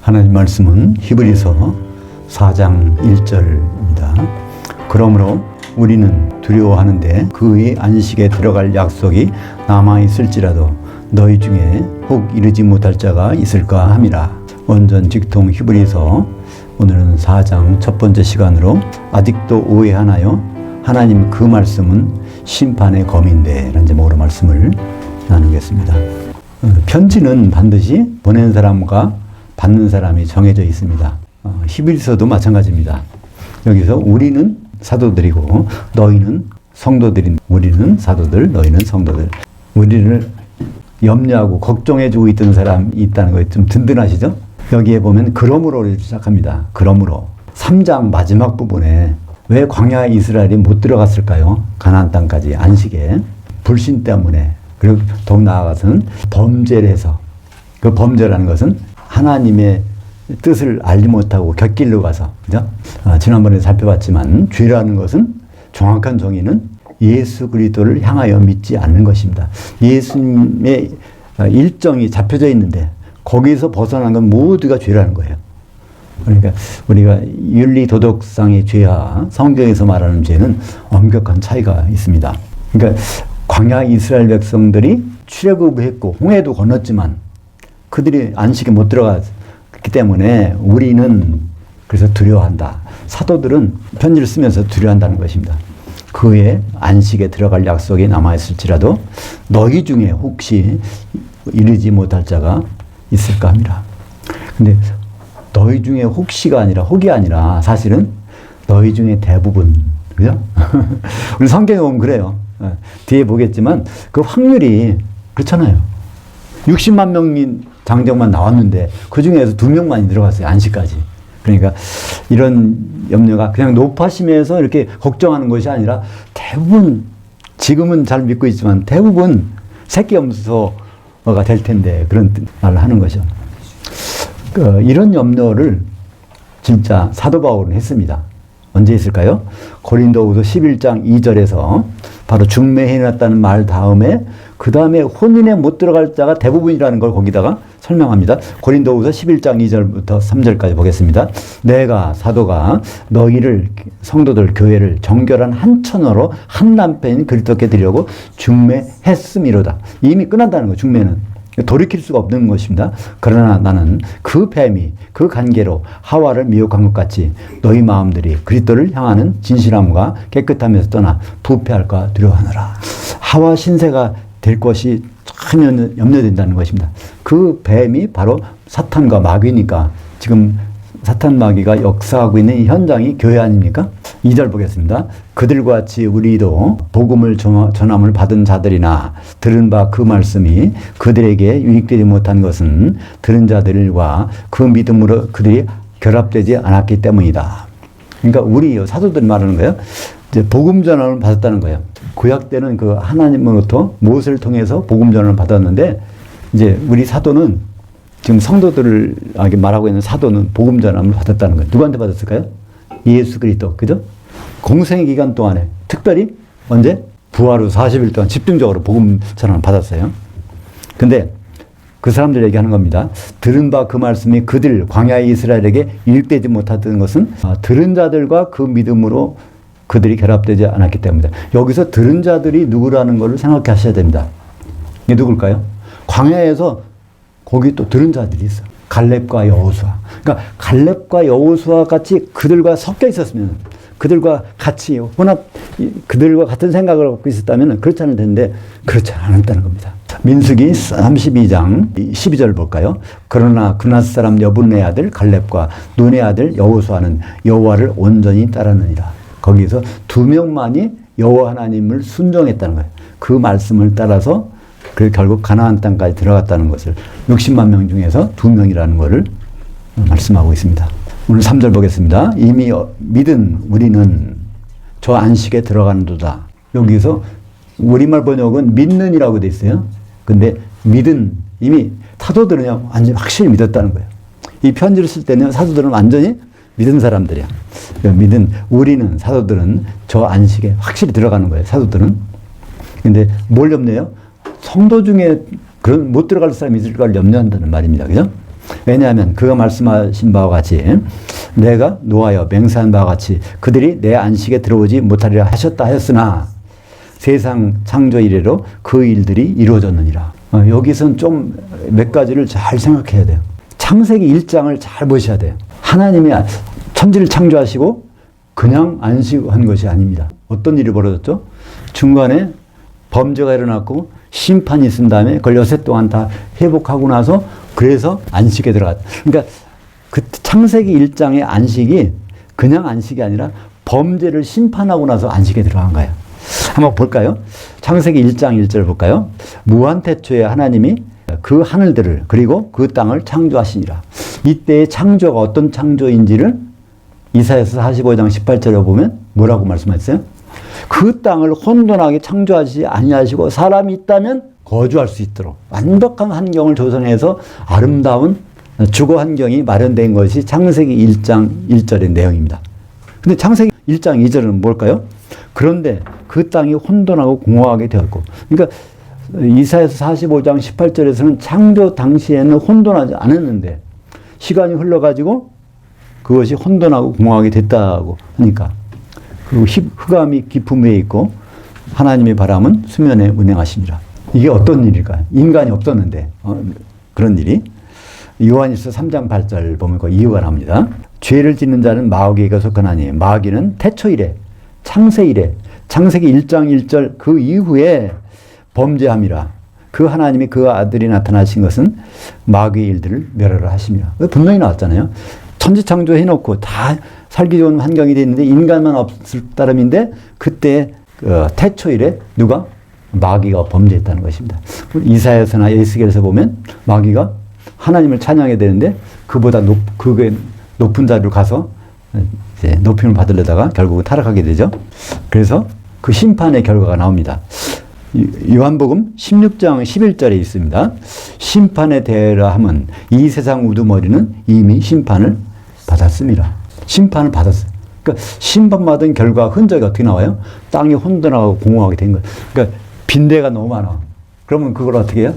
하나님 말씀은 히브리서 4장 1절입니다. 그러므로 우리는 두려워하는데 그의 안식에 들어갈 약속이 남아있을지라도 너희 중에 혹 이르지 못할 자가 있을까 함이라. 원전 직통 히브리서 오늘은 4장 첫 번째 시간으로 아직도 오해하나요? 하나님 그 말씀은 심판의 검인데 라는 제목으로 말씀을 나누겠습니다. 편지는 반드시 보낸 사람과 받는 사람이 정해져 있습니다. 히브리서도 마찬가지입니다. 여기서 우리는 사도들이고 너희는 성도들인, 우리는 사도들, 너희는 성도들. 우리를 염려하고 걱정해주고 있던 사람이 있다는 거에 좀 든든하시죠? 여기에 보면 그러므로를 시작합니다. 그러므로 3장 마지막 부분에 왜 광야 이스라엘이 못 들어갔을까요? 가나안 땅까지 안식에 불신 때문에, 그리고 더욱 나아가서는 범죄를 해서, 그 범죄라는 것은 하나님의 뜻을 알지 못하고 곁길로 가서, 그죠? 지난번에 살펴봤지만 죄라는 것은 정확한 정의는 예수 그리스도를 향하여 믿지 않는 것입니다. 예수님의 일정이 잡혀져 있는데 거기서 벗어난 건 모두가 죄라는 거예요. 그러니까 우리가 윤리 도덕상의 죄와 성경에서 말하는 죄는 엄격한 차이가 있습니다. 그러니까 광야 이스라엘 백성들이 출애굽했고 홍해도 건넜지만 그들이 안식에 못 들어갔기 때문에 우리는 그래서 두려워한다. 사도들은 편지를 쓰면서 두려워한다는 것입니다. 그의 안식에 들어갈 약속이 남아있을지라도 너희 중에 혹시 이르지 못할 자가 있을까 합니다. 근데 너희 중에 혹시가 아니라 혹이 아니라 사실은 너희 중에 대부분, 그죠? 우리 성경에 보면 그래요. 뒤에 보겠지만 그 확률이 그렇잖아요. 60만 명인 장정만 나왔는데 그 중에서 2명만이 들어갔어요. 안식까지. 그러니까 이런 염려가 그냥 높아심에서 이렇게 걱정하는 것이 아니라 대부분, 지금은 잘 믿고 있지만 대부분 새끼 염소가 될 텐데 그런 말을 하는 거죠. 이런 염려를 진짜 사도 바울은 했습니다. 언제 있을까요? 고린도후서 11장 2절에서 바로 중매해놨다는 말 다음에 그 다음에 혼인에 못 들어갈 자가 대부분이라는 걸 거기다가 설명합니다. 고린도후서 11장 2절부터 3절까지 보겠습니다. 내가 사도가 너희를 성도들 교회를 정결한 한 처녀로 한 남편인 그리스도께 드리려고 중매했음이로다. 이미 끝난다는 거예요. 중매는. 돌이킬 수가 없는 것입니다. 그러나 나는 그 뱀이 그 관계로 하와를 미혹한 것 같이 너희 마음들이 그리스도를 향하는 진실함과 깨끗함에서 떠나 부패할까 두려워하노라. 하와 신세가 될 것이 전혀 염려된다는 것입니다. 그 뱀이 바로 사탄과 마귀니까 지금 사탄 마귀가 역사하고 있는 이 현장이 교회 아닙니까? 2절 보겠습니다. 그들과 같이 우리도 복음을 전함을 받은 자들이나 들은 바 그 말씀이 그들에게 유익되지 못한 것은 들은 자들과 그 믿음으로 그들이 결합되지 않았기 때문이다. 그러니까 우리 사도들이 말하는 거예요. 이제 복음 전함을 받았다는 거예요. 구약 때는 그 하나님으로부터 모세를 통해서 복음 전함을 받았는데 이제 우리 사도는 지금 성도들을 말하고 있는 사도는 복음 전함을 받았다는 거예요. 누구한테 받았을까요? 예수 그리스도, 그죠? 공생의 기간 동안에 특별히 언제? 부활 후 40일 동안 집중적으로 복음 전함을 받았어요. 근데 그 사람들 얘기하는 겁니다. 들은 바 그 말씀이 그들 광야의 이스라엘에게 유익되지 못하던 것은 들은 자들과 그 믿음으로 그들이 결합되지 않았기 때문이다. 여기서 들은 자들이 누구라는 것을 생각해 하셔야 됩니다. 이게 누굴까요? 광야에서 거기 또 들은 자들이 있어. 갈렙과 여호수아. 그러니까 갈렙과 여호수아 같이 그들과 섞여 있었으면, 그들과 같이 그들과 같은 생각을 갖고 있었다면 그렇지 않을 텐데 그렇지 않았다는 겁니다. 민수기 32장 12절 볼까요? 그러나 그낫 사람 여분의 아들 갈렙과 눈의 아들 여호수아는 여호와를 온전히 따르느니라. 거기서 2명만이 여호와 하나님을 순종했다는 거예요. 그 말씀을 따라서 그 결국 가나안 땅까지 들어갔다는 것을 60만 명 중에서 2명이라는 것을 말씀하고 있습니다. 오늘 3절 보겠습니다. 이미 믿은 우리는 저 안식에 들어가는도다. 여기서 우리말 번역은 믿는이라고 돼 있어요. 근데 믿은, 이미 사도들은요 완전히 확실히 믿었다는 거예요. 이 편지를 쓸 때는 사도들은 완전히 믿은 사람들이야. 믿은 우리는, 사도들은 저 안식에 확실히 들어가는 거예요. 사도들은. 근데 뭘 염려해요? 성도 중에 그런 못 들어갈 사람이 있을까를 염려한다는 말입니다. 그죠? 왜냐하면 그가 말씀하신 바와 같이 내가 노하여 맹세한 바와 같이 그들이 내 안식에 들어오지 못하리라 하셨다 하였으나 세상 창조 이래로 그 일들이 이루어졌느니라. 여기선 좀 몇 가지를 잘 생각해야 돼요. 창세기 1장을 잘 보셔야 돼요. 하나님이 천지를 창조하시고 그냥 안식한 것이 아닙니다. 어떤 일이 벌어졌죠? 중간에 범죄가 일어났고 심판이 있은 다음에 그걸 여세 동안 다 회복하고 나서 그래서 안식에 들어갔다. 그러니까 그 창세기 1장의 안식이 그냥 안식이 아니라 범죄를 심판하고 나서 안식에 들어간 거예요. 한번 볼까요? 창세기 1장 1절 볼까요? 무한태초에 하나님이 그 하늘들을 그리고 그 땅을 창조하시니라. 이때의 창조가 어떤 창조인지를 이사야서 45장 18절에 보면 뭐라고 말씀하셨어요? 그 땅을 혼돈하게 창조하지 아니하시고 사람이 있다면 거주할 수 있도록 완벽한 환경을 조성해서 아름다운 주거 환경이 마련된 것이 창세기 1장 1절의 내용입니다. 근데 창세기 1장 2절은 뭘까요? 그런데 그 땅이 혼돈하고 공허하게 되었고, 그러니까 이사야서 45장 18절에서는 창조 당시에는 혼돈하지 않았는데 시간이 흘러가지고 그것이 혼돈하고 공허하게 됐다고 하니까, 그리고 흑암이 깊음 위에 있고 하나님의 바람은 수면에 운행하십니다. 이게 어떤 일일까요? 인간이 없었는데 그런 일이. 요한일서 3장 8절 보면 그 이유가 나옵니다. 죄를 짓는 자는 마귀에게 속하나니 마귀는 태초 이래 창세 이래 창세기 1장 1절 그 이후에 범죄함이라. 그 하나님이 그 아들이 나타나신 것은 마귀의 일들을 멸하라 하십니다. 분명히 나왔잖아요. 천지 창조해놓고 다 살기 좋은 환경이 돼 있는데 인간만 없을 따름인데 그때 태초 이래 누가? 마귀가 범죄했다는 것입니다. 이사야서나 에스겔에서 보면 마귀가 하나님을 찬양해야 되는데 그보다 높은 자리로 가서 이제 높임을 받으려다가 결국은 타락하게 되죠. 그래서 그 심판의 결과가 나옵니다. 요한복음 16장 11절에 있습니다. 심판에 대하라 함은 이 세상 우두머리는 이미 심판을 받았습니다. 심판을 받았어요. 그러니까 심판받은 결과 흔적이 어떻게 나와요? 땅이 혼돈하고 공허하게 된 거예요. 그러니까 빈대가 너무 많아. 그러면 그걸 어떻게 해요?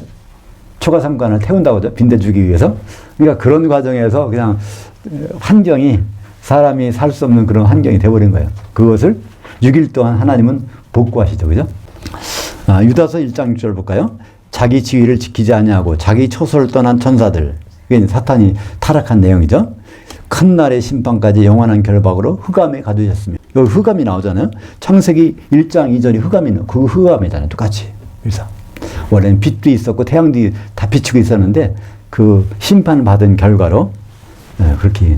초가삼간을 태운다고 하죠. 빈대 주기 위해서. 그러니까 그런 과정에서 그냥 환경이 사람이 살 수 없는 그런 환경이 되어버린 거예요. 그것을 6일 동안 하나님은 복구하시죠. 그죠? 유다서 1장 6절 볼까요? 자기 지위를 지키지 아니하고 자기 초소를 떠난 천사들. 이게 사탄이 타락한 내용이죠. 큰 날의 심판까지 영원한 결박으로 흑암에 가두셨으며. 여기 흑암이 나오잖아요. 창세기 1장 2절이 흑암이 나와요. 그 흑암이잖아요. 똑같이. 그래서 원래는 빛도 있었고 태양도 다 비추고 있었는데 그 심판을 받은 결과로 그렇게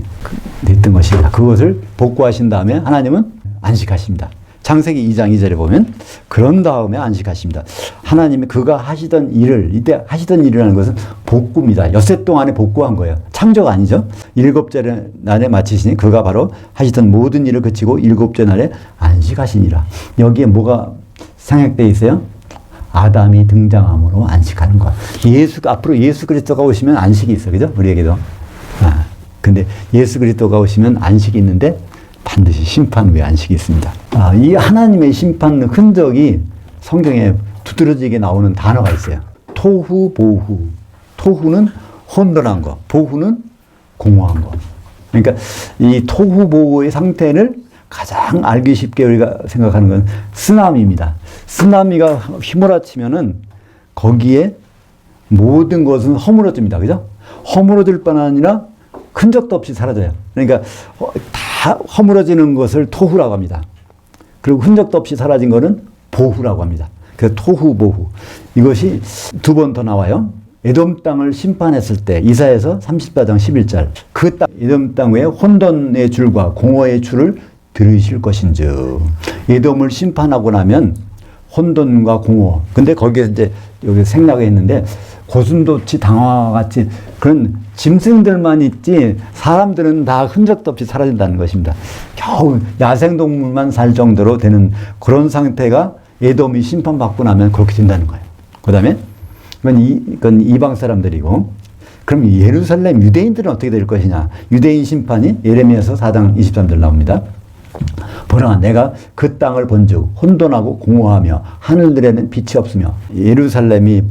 됐던 것입니다. 그것을 복구하신 다음에 하나님은 안식하십니다. 창세기 2장 2절에 보면 그런 다음에 안식하십니다. 하나님이 그가 하시던 일을, 이때 하시던 일이라는 것은 복구입니다. 엿새 동안에 복구한 거예요. 창조가 아니죠. 일곱째 날에 마치시니 그가 바로 하시던 모든 일을 그치고 일곱째 날에 안식하시니라. 여기에 뭐가 생략되어 있어요? 아담이 등장함으로 안식하는 것. 앞으로 예수 그리스도가 오시면 안식이 있어요. 그죠? 우리에게도. 근데 예수 그리스도가 오시면 안식이 있는데 반드시 심판 후에 안식이 있습니다. 이 하나님의 심판 흔적이 성경에 두드러지게 나오는 단어가 있어요. 토후, 보후. 토후는 혼돈한 거, 보후는 공허한 거. 그러니까 이 토후, 보후의 상태를 가장 알기 쉽게 우리가 생각하는 건 쓰나미입니다. 쓰나미가 휘몰아치면은 거기에 모든 것은 허물어집니다. 그죠? 허물어질 뿐 아니라 흔적도 없이 사라져요. 그러니까 다 허물어지는 것을 토후라고 합니다. 그리고 흔적도 없이 사라진 것은 보후라고 합니다. 그래서 토후, 보후. 이것이 두 번 더 나와요. 에돔 땅을 심판했을 때 이사야서 34장 11절 그 땅, 에돔 땅 위에 혼돈의 줄과 공허의 줄을 들으실 것인즉. 에돔을 심판하고 나면 혼돈과 공허. 근데 거기에 이제 여기 생략을 했는데 고슴도치 당화와 같이 그런 짐승들만 있지 사람들은 다 흔적도 없이 사라진다는 것입니다. 겨우 야생동물만 살 정도로 되는 그런 상태가 에돔이 심판받고 나면 그렇게 된다는 거예요. 그 다음에 이건 이방 사람들이고, 그럼 예루살렘 유대인들은 어떻게 될 것이냐. 유대인 심판이 예레미야서 4장 23절 나옵니다. 보라 내가 그 땅을 본즉 혼돈하고 공허하며 하늘들에는 빛이 없으며. 예루살렘이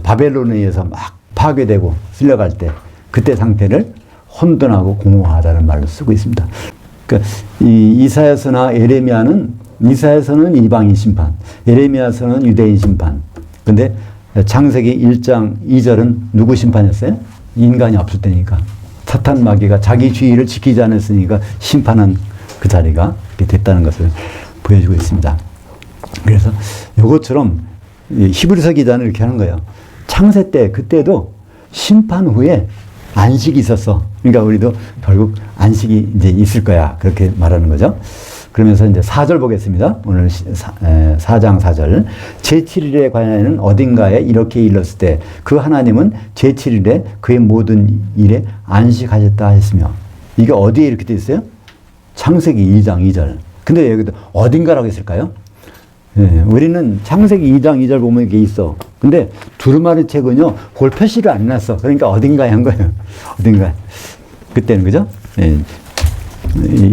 바벨론에 의해서 막 파괴되고 쓸려갈 때 그때 상태를 혼돈하고 공허하다는 말로 쓰고 있습니다. 그러니까 이 이사야서나 에레미야는 이사야서는 이방인 심판, 에레미야서는 유대인 심판. 근데 창세기 1장 2절은 누구 심판이었어요? 인간이 없을 때니까. 사탄 마귀가 자기 주의를 지키지 않았으니까 심판한 그 자리가 이렇게 됐다는 것을 보여주고 있습니다. 그래서 이것처럼 히브리서 기자는 이렇게 하는 거예요. 창세 때 그때도 심판 후에 안식이 있었어. 그러니까 우리도 결국 안식이 이제 있을 거야. 그렇게 말하는 거죠. 그러면서 이제 4절 보겠습니다. 오늘 4장 4절. 제7일에 관하여는 어딘가에 이렇게 일렀을 때 그 하나님은 제7일에 그의 모든 일에 안식하셨다 하셨으며, 이게 어디에 이렇게 돼 있어요? 창세기 2장 2절. 근데 여기도 어딘가라고 했을까요? 예, 우리는 창세기 2장 2절 보면 이게 있어. 근데 두루마리 책은요, 그걸 표시를 안 해놨어. 그러니까 어딘가에 한 거예요. 어딘가에. 그때는, 그죠? 예.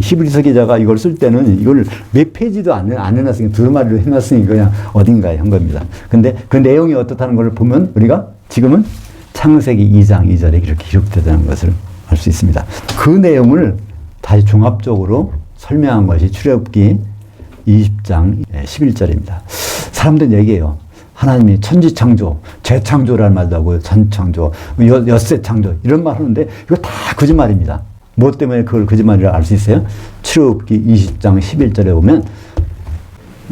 히브리서 기자가 이걸 쓸 때는 이걸 몇 페이지도 안 해놨으니까 두루마리로 해놨으니까 그냥 어딘가에 한 겁니다. 근데 그 내용이 어떻다는 걸 보면 우리가 지금은 창세기 2장 2절에 이렇게 기록되다는 것을 알 수 있습니다. 그 내용을 다시 종합적으로 설명한 것이 출애굽기 20장 11절입니다. 사람들은 얘기해요. 하나님이 천지창조, 재창조라는 말도 하고 전창조, 엿새창조 이런 말 하는데 이거 다 거짓말입니다. 뭐 때문에 그걸 거짓말이라고 알 수 있어요? 출애굽기 20장 11절에 보면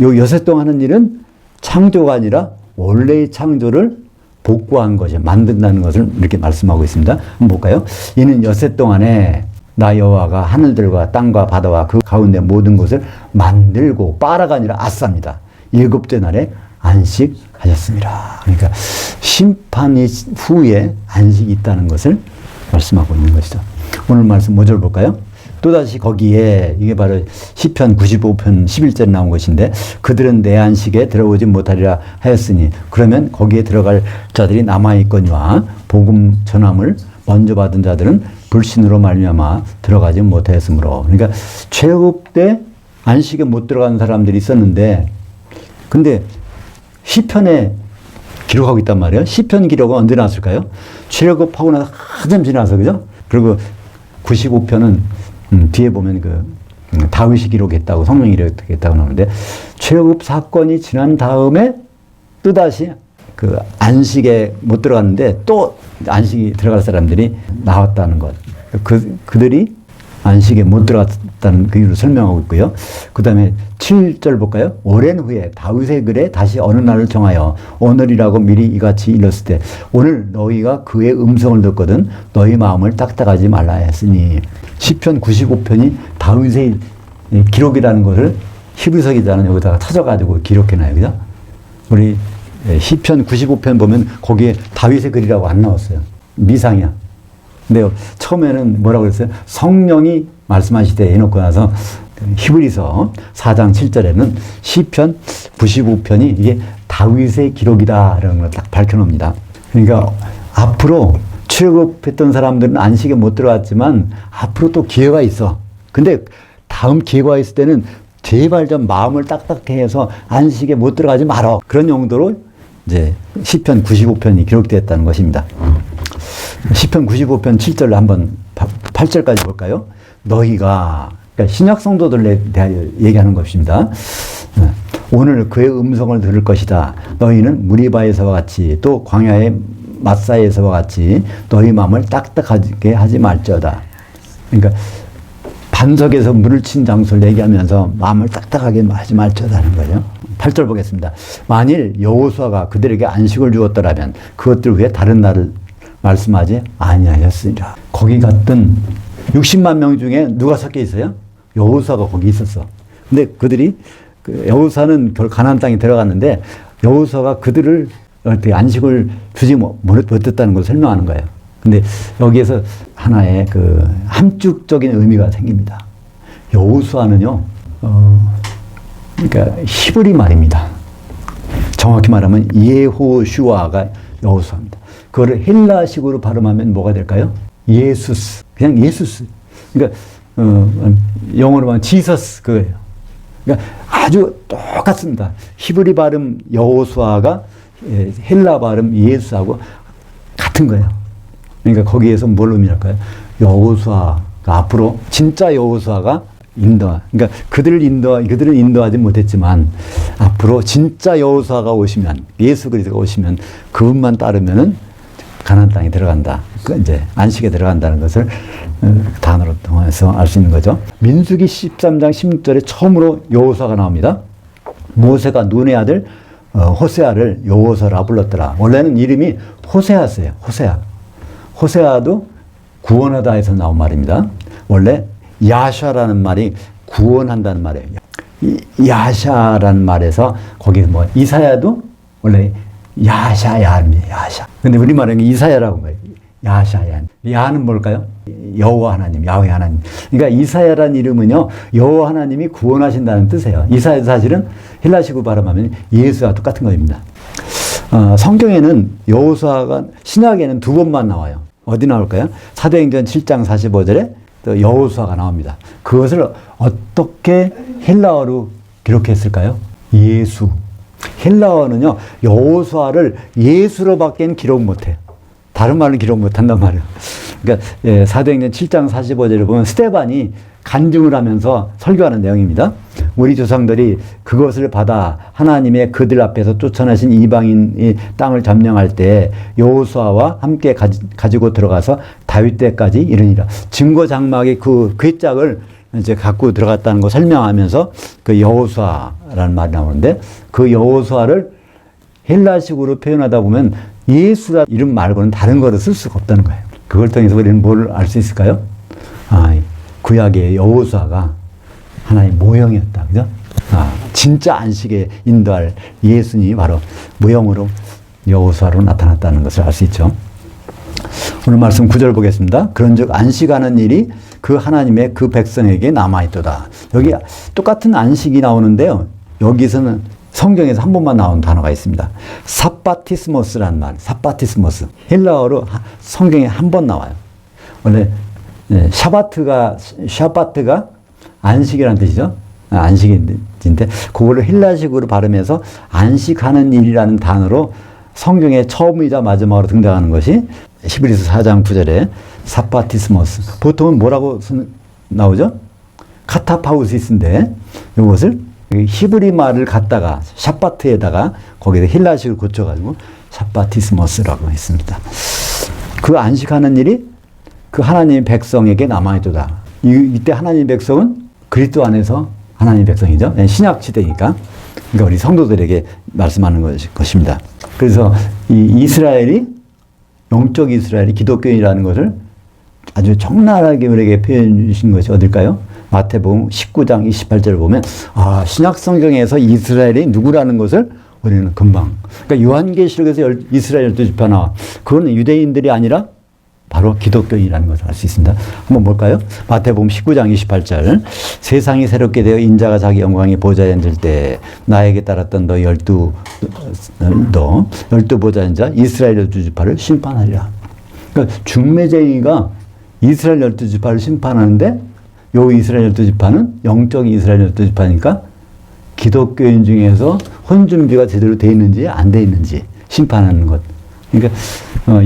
요 엿새 동안 하는 일은 창조가 아니라 원래의 창조를 복구한 것이 만든다는 것을 이렇게 말씀하고 있습니다. 한번 볼까요? 이는 엿새 동안에 나 여호와가 하늘들과 땅과 바다와 그 가운데 모든 것을 만들고 빠라가 아니라 아싸입니다. 일곱째 날에 안식하셨습니다. 그러니까 심판 후에 안식이 있다는 것을 말씀하고 있는 것이죠. 오늘 말씀 5절 볼까요? 또다시 거기에 이게 바로 시편 95편 11절에 나온 것인데 그들은 내 안식에 들어오지 못하리라 하였으니 그러면 거기에 들어갈 자들이 남아있거니와 복음 전함을 먼저 받은 자들은 불신으로 말미암아 들어가지 못하였으므로. 그러니까 출애굽 때 안식에 못 들어가는 사람들이 있었는데 근데 시편에 기록하고 있단 말이에요. 시편 기록은 언제 나왔을까요? 출애굽하고 나서 한참 지나서, 그죠? 그리고 95편은 뒤에 보면 다윗이 기록했다고, 성령이 기록했다고 나오는데 출애굽 사건이 지난 다음에 또다시 그 안식에 못 들어갔는데 또 안식이 들어갈 사람들이 나왔다는 것. 그들이 안식에 못 들어갔다는 그 이유를 설명하고 있고요. 그 다음에 7절 볼까요? 오랜 후에 다윗의 글에 다시 어느 날을 정하여 오늘이라고 미리 이같이 일렀을 때 오늘 너희가 그의 음성을 듣거든 너희 마음을 딱딱하지 말라 했으니. 시편 95편이 다윗의 기록이라는 것을 히브리서 기자는 여기다가 찾아가지고 기록해놔요. 그죠? 우리 시편 95편 보면 거기에 다윗의 글이라고 안 나왔어요. 미상이야. 근데 처음에는 뭐라고 그랬어요? 성령이 말씀하시되 해놓고 나서 히브리서 4장 7절에는 시편 95편이 이게 다윗의 기록이다라는 걸 딱 밝혀놓습니다. 그러니까 앞으로 출애굽했던 사람들은 안식에 못 들어갔지만 앞으로 또 기회가 있어. 근데 다음 기회가 있을 때는 제발 좀 마음을 딱딱해 해서 안식에 못 들어가지 말어. 그런 용도로 이제 시편 95편이 기록되었다는 것입니다. 시편 95편 7절로 한번 8절까지 볼까요? 너희가, 그러니까 신약 성도들에 대하여 얘기하는 것입니다. 오늘 그의 음성을 들을 것이다. 너희는 무리바에서와 같이 또 광야의 마사에서와 같이 너희 마음을 딱딱하게 하지 말지어다. 그러니까 반석에서 물을 친 장소를 얘기하면서 마음을 딱딱하게 하지 말지어다 하는 거죠. 8절 보겠습니다. 만일 여호수아가 그들에게 안식을 주었더라면 그것들 위해 다른 날을 말씀하지 아니하였으리라. 거기 갔던 60만 명 중에 누가 섞여 있어요? 여호수아가 거기 있었어. 근데 그들이 여호수아는 가나안 땅에 들어갔는데 여호수아가 그들을 어떻게 안식을 주지 못했다는 걸 설명하는 거예요. 근데 여기에서 하나의 함축적인 의미가 생깁니다. 여호수아는요, 그러니까 히브리 말입니다. 정확히 말하면 예호슈아가 여호수아입니다. 그거를 헬라식으로 발음하면 뭐가 될까요? 예수스. 그냥 예수스. 그러니까, 영어로 말하면 지서스 그거예요. 그러니까 아주 똑같습니다. 히브리 발음 여호수아가 헬라 발음 예수하고 같은 거예요. 그러니까 거기에서 뭘 의미할까요? 여호수아가 앞으로 진짜 여호수아가 그러니까 그들은 인도하지 못했지만 앞으로 진짜 여호수아가 오시면, 예수 그리스도가 오시면 그분만 따르면은 가나안 땅에 들어간다. 그 이제 안식에 들어간다는 것을 단어로 통해서 알 수 있는 거죠. 민수기 13장 16절에 처음으로 여호수아가 나옵니다. 모세가 눈의 아들 호세아를 여호수아라 불렀더라. 원래는 이름이 호세아였어요. 호세아도 구원하다에서 나온 말입니다. 원래 야샤라는 말이 구원한다는 말이에요. 야샤라는 말에서 거기 뭐 이사야도 원래 야샤야입니다. 야샤. 근데 우리말은 이사야라고 해요. 야샤야. 야는 뭘까요? 여호와 하나님, 야훼 하나님. 그러니까 이사야라는 이름은요, 여호와 하나님이 구원하신다는 뜻이에요. 이사야 사실은 헬라식으로 발음하면 예수와 똑같은 겁니다. 성경에는 여호수아가 신약에는 두 번만 나와요. 어디 나올까요? 사도행전 7장 45절에 또 여호수아가 나옵니다. 그것을 어떻게 헬라어로 기록했을까요? 예수. 헬라어는요, 여호수아를 예수로밖에 기록 못해요. 다른 말은 기록 못한단 말이에요. 그러니까 사도행전 7장 45절을 보면 스데반이 간증을 하면서 설교하는 내용입니다. 우리 조상들이 그것을 받아 하나님의 그들 앞에서 쫓아내신 이방인의 땅을 점령할 때 여호수아와 함께 가지고 들어가서 다윗 때까지 이르니라. 증거 장막의 그 궤짝을 이제 갖고 들어갔다는 거 설명하면서 그 여호수아라는 말이 나오는데, 그 여호수아를 헬라식으로 표현하다 보면 예수라 이름 말고는 다른 거를 쓸 수가 없다는 거예요. 그걸 통해서 우리는 뭘 알 수 있을까요? 구약의 여호수아가 하나의 모형이었다. 그죠? 진짜 안식에 인도할 예수님이 바로 모형으로 여호수아로 나타났다는 것을 알 수 있죠. 오늘 말씀 9절 보겠습니다. 그런즉 안식하는 일이 그 하나님의 그 백성에게 남아있도다. 여기 똑같은 안식이 나오는데요. 여기서는 성경에서 한 번만 나온 단어가 있습니다. 사바티스모스라는 말. 사바티스모스. 헬라어로 성경에 한 번 나와요. 원래 샤바트가 안식이라는 뜻이죠. 안식인데 그거를 헬라식으로 발음해서 안식하는 일이라는 단어로 성경에 처음이자 마지막으로 등장하는 것이 히브리서 4장 9절에 사바티스모스. 보통은 뭐라고 나오죠? 카타파우시스인데 이것을 히브리 말을 갖다가 샤바트에다가 거기에 헬라식을 고쳐가지고 샤바티스모스라고 했습니다. 그 안식하는 일이 그 하나님의 백성에게 남아있도다. 이때 하나님의 백성은 그리스도 안에서 하나님의 백성이죠. 신약 시대니까. 그러니까 우리 성도들에게 말씀하는 것입니다. 그래서 이 이스라엘이, 영적 이스라엘이 기독교인이라는 것을 아주 적나라하게 우리에게 표현해 주신 것이 어딜까요? 마태복음 19장 28절을 보면 신약 성경에서 이스라엘이 누구라는 것을 우리는 금방, 그러니까 요한계시록에서 이스라엘 12지파 나와. 그거는 유대인들이 아니라 바로 기독교인이라는 것을 알 수 있습니다. 한번 볼까요? 마태복음 19장 28절. 세상이 새롭게 되어 인자가 자기 영광의 보좌에 앉을 때 나에게 따랐던 너 열두 보좌인 자 이스라엘 12지파를 심판하리라. 그러니까 중매쟁이가 이스라엘 12지파를 심판하는데 요 이스라엘 12지파는 영적 이스라엘 12지파니까 기독교인 중에서 혼준비가 제대로 돼 있는지 안 돼 있는지 심판하는 것. 그러니까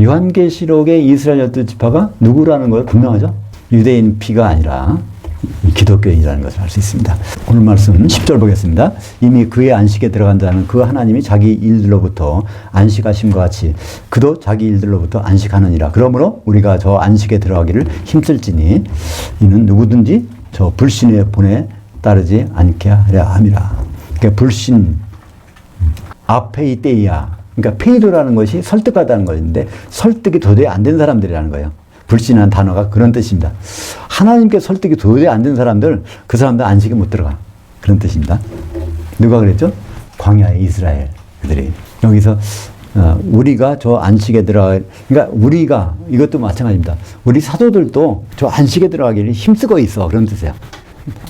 요한계시록의 이스라엘 12지파가 누구라는 걸 분명하죠. 유대인 피가 아니라 기독교인이라는 것을 알 수 있습니다. 오늘 말씀 10절 보겠습니다. 이미 그의 안식에 들어간 자는 그 하나님이 자기 일들로부터 안식하심과 같이 그도 자기 일들로부터 안식하느니라. 그러므로 우리가 저 안식에 들어가기를 힘쓸지니 이는 누구든지 저 불신의 본에 따르지 않게 하려 함이라. 그러니까 불신, 아페이테이아. 그러니까 페이도라는 것이 설득하다는 것인데 설득이 도저히 안 된 사람들이라는 거예요. 불신이라는 단어가 그런 뜻입니다. 하나님께 설득이 도저히 안 된 사람들, 그 사람들 안식에 못 들어가. 그런 뜻입니다. 누가 그랬죠? 광야의 이스라엘 그들이. 여기서 우리가 저 안식에 들어가, 그러니까 우리가, 이것도 마찬가지입니다. 우리 사도들도 저 안식에 들어가기를 힘쓰고 있어. 그런 뜻이에요.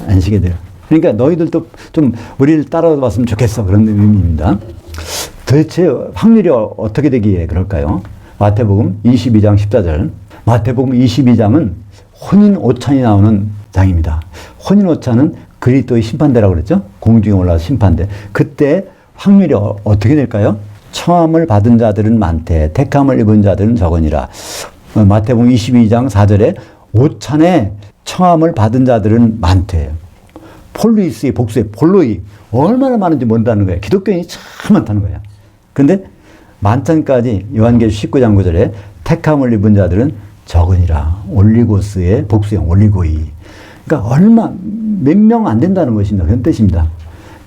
안식에 들어. 그러니까 너희들도 좀 우리를 따라왔으면 좋겠어. 그런 의미입니다. 도대체 확률이 어떻게 되기에 그럴까요? 마태복음 22장 14절. 마태복음 22장은 혼인 오찬이 나오는 장입니다. 혼인 오찬은 그리스도의 심판대라고 그랬죠? 공중에 올라서 심판대. 그때 확률이 어떻게 될까요? 청함을 받은 자들은 많되 택함을 입은 자들은 적으니라. 마태복음 22장 4절에 오찬에 청함을 받은 자들은 많대요. 폴루이스의 복수에 폴로이 얼마나 많은지 모른다는 거예요. 기독교인이 참 많다는 거예요. 그런데 만찬까지 요한계시록 19장 9절에 택함을 입은 자들은 적으니라. 올리고스의 복수형 올리고이. 그러니까 몇 명 안 된다는 것입니다. 그런 뜻입니다.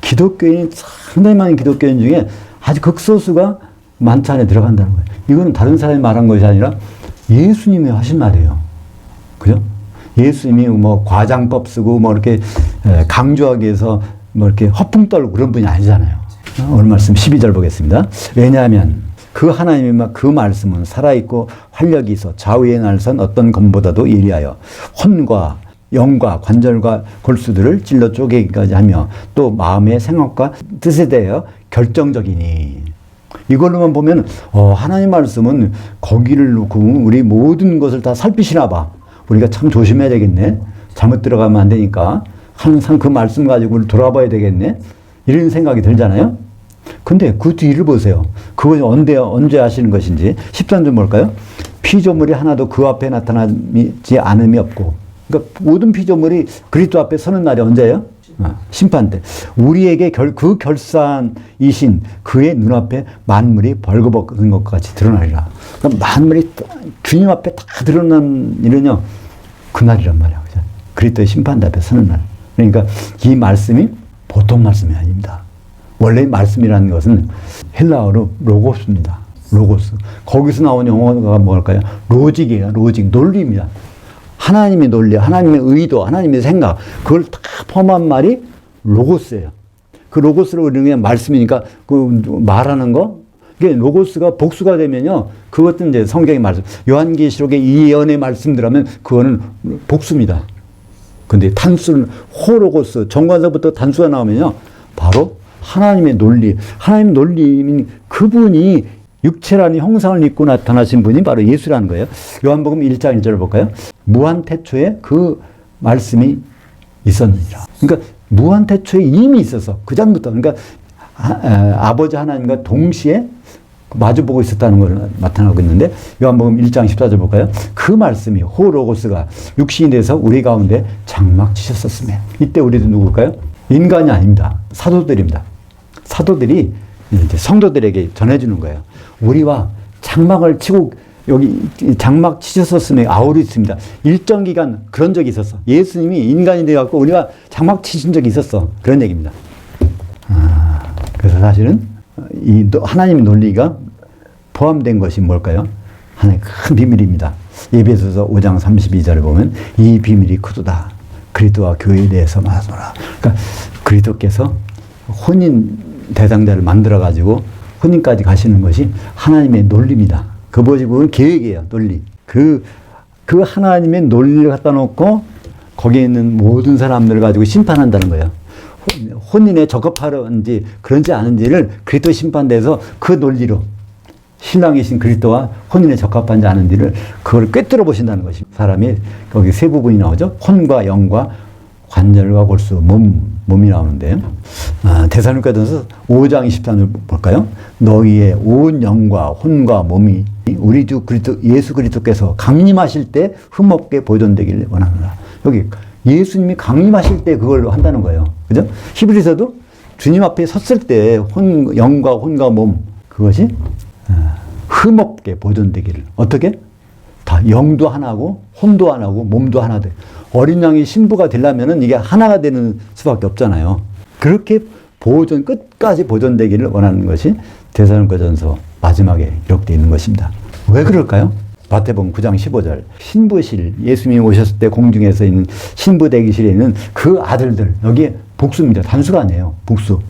기독교인 상당히 많은 기독교인 중에 아주 극소수가 만찬에 들어간다는 거예요. 이거는 다른 사람이 말한 것이 아니라 예수님이 하신 말이에요. 그죠? 예수님이 뭐 과장법 쓰고 뭐 이렇게 강조하기 위해서 뭐 이렇게 허풍 떨고 그런 분이 아니잖아요. 오늘 말씀 12절 보겠습니다. 왜냐하면 그 하나님의 그 말씀은 살아있고 활력이 있어 좌우에 날선 어떤 검보다도 예리하여 혼과 영과 관절과 골수들을 찔러 쪼개기까지 하며 또 마음의 생각과 뜻에 대하여 결정적이니. 이걸로만 보면 하나님 말씀은 거기를 놓고 우리 모든 것을 다 살피시나 봐. 우리가 참 조심해야 되겠네. 잘못 들어가면 안 되니까 항상 그 말씀 가지고 돌아봐야 되겠네. 이런 생각이 들잖아요. 근데 그 뒤를 보세요. 그것이 언제 하시는 것인지. 13절 뭘까요? 피조물이 하나도 그 앞에 나타나지 않음이 없고. 그러니까 모든 피조물이 그리스도 앞에 서는 날이 언제예요? 심판 때. 우리에게 그 결산이신 그의 눈앞에 만물이 벌거벗은 것 같이 드러나리라. 그러니까 만물이 주님 앞에 다 드러난 일은요, 그날이란 말이야. 그죠? 그리스도의 심판 앞에 서는 날. 그러니까 이 말씀이 보통 말씀이 아닙니다. 원래 말씀이라는 것은 헬라어로 로고스입니다. 로고스. 거기서 나온 영어가 뭘까요? 로직이에요. 로직. 논리입니다. 하나님의 논리, 하나님의 의도, 하나님의 생각, 그걸 다 포함한 말이 로고스예요. 그 로고스로 우리는 그냥 말씀이니까 그 말하는 거, 이게 로고스가 복수가 되면요, 그것도 이제 성경의 말씀, 요한계시록의 이 예언의 말씀들 하면 그거는 복수입니다. 근데 단수는 호로고스, 정관서부터 단수가 나오면요, 바로 하나님의 논리, 하나님의 논리인 그분이 육체라는 형상을 입고 나타나신 분이 바로 예수라는 거예요. 요한복음 1장 1절을 볼까요? 무한태초에 그 말씀이 있었느니라. 그러니까 무한태초에 이미 있어서 그 전부터, 그러니까 아버지 하나님과 동시에 마주보고 있었다는 걸 나타나고 있는데, 요한복음 1장 14절 볼까요? 그 말씀이 호로고스가 육신이 돼서 우리 가운데 장막치셨었으며. 이때 우리도 누굴까요? 인간이 아닙니다. 사도들입니다. 사도들이 이제 성도들에게 전해주는 거예요. 우리와 장막을 치고 여기 장막 치셨었으면 아우리 있습니다. 일정 기간 그런 적이 있었어. 예수님이 인간이 되어갖고 우리가 장막 치신 적이 있었어. 그런 얘기입니다. 그래서 사실은 이 하나님의 논리가 포함된 것이 뭘까요? 하나의 큰 비밀입니다. 에베소서 5장 32절을 보면 이 비밀이 크도다. 그리스도와 교회에 대해서 말하노라. 그러니까 그리스도께서 혼인 대상자를 만들어가지고 혼인까지 가시는 것이 하나님의 논리입니다. 그것이 보면 계획이에요, 논리. 그 하나님의 논리를 갖다 놓고 거기에 있는 모든 사람들을 가지고 심판한다는 거예요. 혼인에 적합하는지 그런지 않은지를 그리스도 심판대에서 그 논리로 신랑이신 그리스도와 혼인에 적합한지 않은지를 그걸 꿰뚫어 보신다는 것이. 사람이 거기 세 부분이 나오죠. 혼과 영과 관절과 골수, 몸이 나오는데요. 데살로니가전서 5장 23절 볼까요? 너희의 온 영과 혼과 몸이 우리 주 그리스도 예수 그리스도께서 강림하실 때 흠없게 보존되기를 원하노라. 여기 예수님이 강림하실 때 그걸 한다는 거예요. 그죠? 히브리서도 주님 앞에 섰을 때 영과 혼과 몸, 그것이 흠없게 보존되기를. 어떻게? 다 영도 하나고 혼도 하나고 몸도 하나 돼. 어린 양이 신부가 되려면은 이게 하나가 되는 수밖에 없잖아요. 그렇게 끝까지 보존되기를 원하는 것이 데살로니가전서 마지막에 기록되어 있는 것입니다. 왜 그럴까요? 마태복음 9장 15절. 신부실, 예수님이 오셨을 때 공중에서 있는 신부 대기실에 있는 그 아들들, 여기에 복수입니다. 단수가 아니에요. 복수.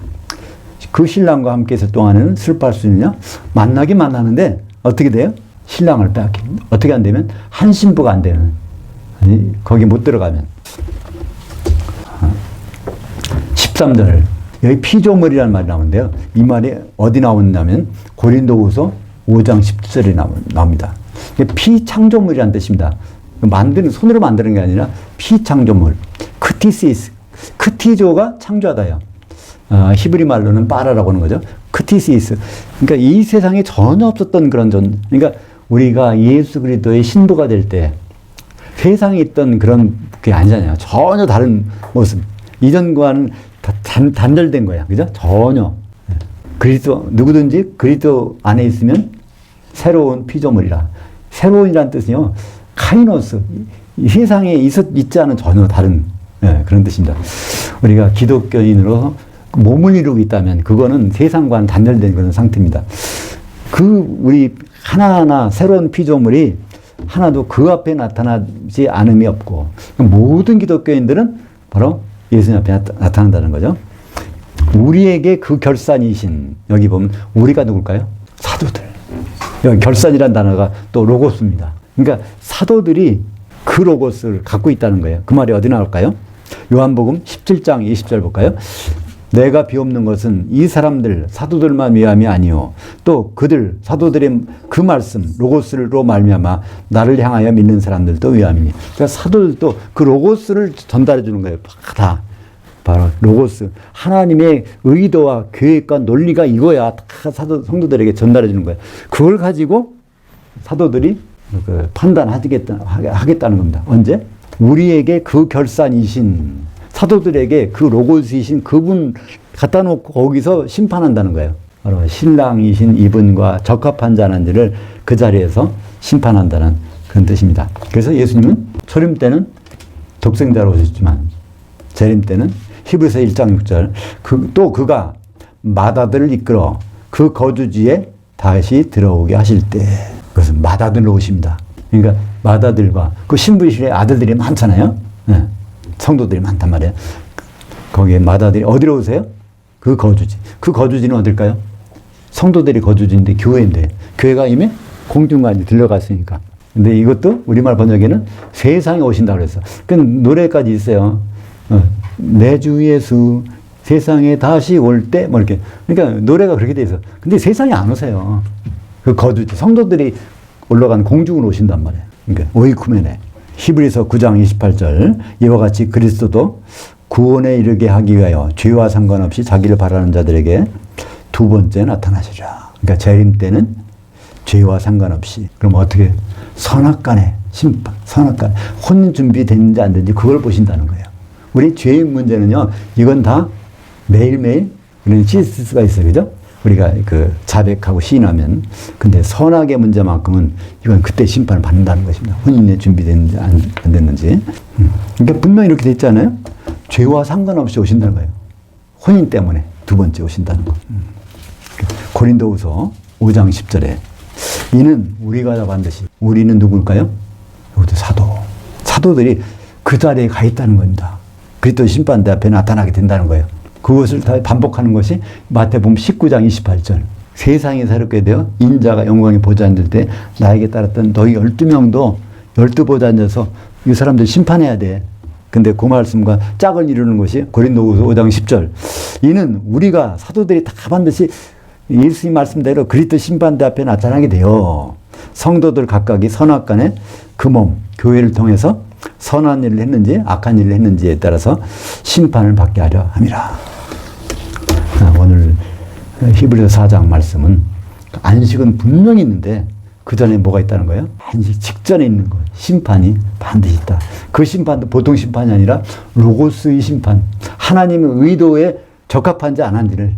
그 신랑과 함께 있을 동안에는 슬퍼할 수 있느냐? 만나긴 만나는데 어떻게 돼요? 신랑을 빼앗기. 어떻게 안 되면 한 신부가 안 되는. 아니, 거기 못 들어가면. 13절. 여기 피조물이라는 말이 나오는데요. 이 말이 어디 나오냐면 고린도후서 5장 10절에 나옵니다. 피창조물이라는 뜻입니다. 손으로 만드는 게 아니라 피창조물. 크티시스. 크티조가 창조하다요. 히브리 말로는 빠라라고 하는 거죠. 크티시스. 그러니까 이 세상에 전혀 없었던 그런 그러니까 우리가 예수 그리스도의 신부가 될 때 세상에 있던 그런 게 아니잖아요. 전혀 다른 모습. 이전과는 다 단절된 거야. 그죠? 전혀. 그리스도, 누구든지 그리스도 안에 있으면 새로운 피조물이라. 새로운이란 뜻은요, 카이노스. 이 세상에 있지 않은 전혀 다른 그런 뜻입니다. 우리가 기독교인으로 몸을 이루고 있다면 그거는 세상과는 단절된 그런 상태입니다. 우리 하나하나 새로운 피조물이 하나도 그 앞에 나타나지 않음이 없고, 모든 기독교인들은 바로 예수님 앞에 나타난다는 거죠. 우리에게 그 결산이신, 여기 보면 우리가 누굴까요? 사도들. 여기 결산이라는 단어가 또 로고스입니다. 그러니까 사도들이 그 로고스를 갖고 있다는 거예요. 그 말이 어디 나올까요? 요한복음 17장 20절 볼까요? 내가 비옵는 것은 이 사람들 사도들만 위함이 아니요 또 그들 사도들의 그 말씀 로고스로 말미암아 나를 향하여 믿는 사람들도 위함이니. 그러니까 사도들도 그 로고스를 전달해 주는 거예요. 다 바로 로고스, 하나님의 의도와 계획과 논리가 이거야. 다 성도들에게 전달해 주는 거예요. 그걸 가지고 사도들이 판단하겠다는 겁니다. 언제? 우리에게 그 결산이신, 사도들에게 그 로고스이신 그분 갖다 놓고 거기서 심판한다는 거예요. 바로 신랑이신 이분과 적합한 자는지를 그 자리에서 심판한다는 그런 뜻입니다. 그래서 예수님은 초림 때는 독생자로 오셨지만 재림 때는 히브리서 1장 6절 또 그가 맏아들을 이끌어 그 거주지에 다시 들어오게 하실 때, 그것은 맏아들로 오십니다. 그러니까 맏아들과 그 신부이실의 아들들이 많잖아요. 네. 성도들이 많단 말이에요. 거기에 맏아들이 어디로 오세요? 그 거주지. 그 거주지는 어딜까요? 성도들이 거주지인데 교회인데, 교회가 이미 공중까지 들려갔으니까. 근데 이것도 우리말 번역에는 세상에 오신다고 그랬어. 그 노래까지 있어요. 내 주 예수 세상에 다시 올 때, 뭐 이렇게. 그러니까 노래가 그렇게 돼 있어. 근데 세상에 안 오세요. 그 거주지. 성도들이 올라간 공중으로 오신단 말이에요. 그러니까 오이쿠메네. 히브리서 9장 28절 이와 같이 그리스도도 구원에 이르게 하기 위하여 죄와 상관없이 자기를 바라는 자들에게 두 번째 나타나시리라. 그러니까 재림 때는 죄와 상관없이, 그럼 어떻게? 선악간의 심판, 선악간, 혼 준비됐는지 안 됐는지 그걸 보신다는 거예요. 우리 죄의 문제는요, 이건 다 매일매일 우리는 씻을 수가 있어요. 그죠? 우리가 그 자백하고 시인하면. 근데 선악의 문제만큼은 이건 그때 심판을 받는다는 것입니다. 혼인에 준비됐는지 안 됐는지. 그러니까 분명히 이렇게 돼 있잖아요. 죄와 상관없이 오신다는 거예요. 혼인 때문에 두 번째 오신다는 거. 고린도후서 5장 10절에 이는 우리가 다 반드시, 우리는 누굴까요? 이것도 사도들이 그 자리에 가 있다는 겁니다. 그리스도 심판대 앞에 나타나게 된다는 거예요. 그것을 다 반복하는 것이 마태복음 19장 28절. 세상이 새롭게 되어 인자가 영광에 보좌 앉을 때 나에게 따랐던 너희 12명도 12보좌 앉아서 이 사람들 심판해야 돼. 근데 그 말씀과 짝을 이루는 것이 고린도후서 5장 10절. 이는 우리가 사도들이 다 반드시 예수님 말씀대로 그리스도 심판대 앞에 나타나게 돼요. 성도들 각각이 선악간에 그 몸, 교회를 통해서 선한 일을 했는지 악한 일을 했는지에 따라서 심판을 받게 하려 함이라. 오늘 히브리서 4장 말씀은 안식은 분명히 있는데 그 전에 뭐가 있다는 거예요? 안식 직전에 있는 거, 심판이 반드시 있다. 그 심판도 보통 심판이 아니라 로고스의 심판, 하나님의 의도에 적합한지 안 한지를,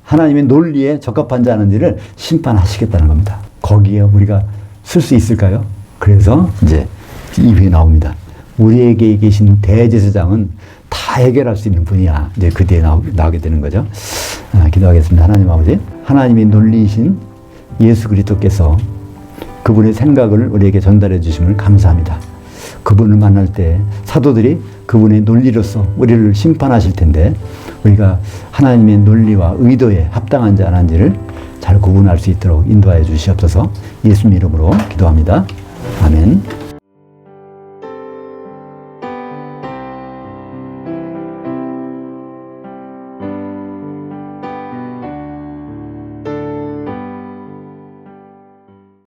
하나님의 논리에 적합한지 안 한지를 심판하시겠다는 겁니다. 거기에 우리가 쓸 수 있을까요? 그래서 이제 이후에 나옵니다. 우리에게 계신 대제사장은 다 해결할 수 있는 분이야. 이제 그 뒤에 나오게 되는 거죠. 기도하겠습니다. 하나님 아버지, 하나님의 논리이신 예수 그리스도께서 그분의 생각을 우리에게 전달해 주심을 감사합니다. 그분을 만날 때 사도들이 그분의 논리로서 우리를 심판하실 텐데 우리가 하나님의 논리와 의도에 합당한지 안 한지를 잘 구분할 수 있도록 인도하여 주시옵소서. 예수님 이름으로 기도합니다. 아멘.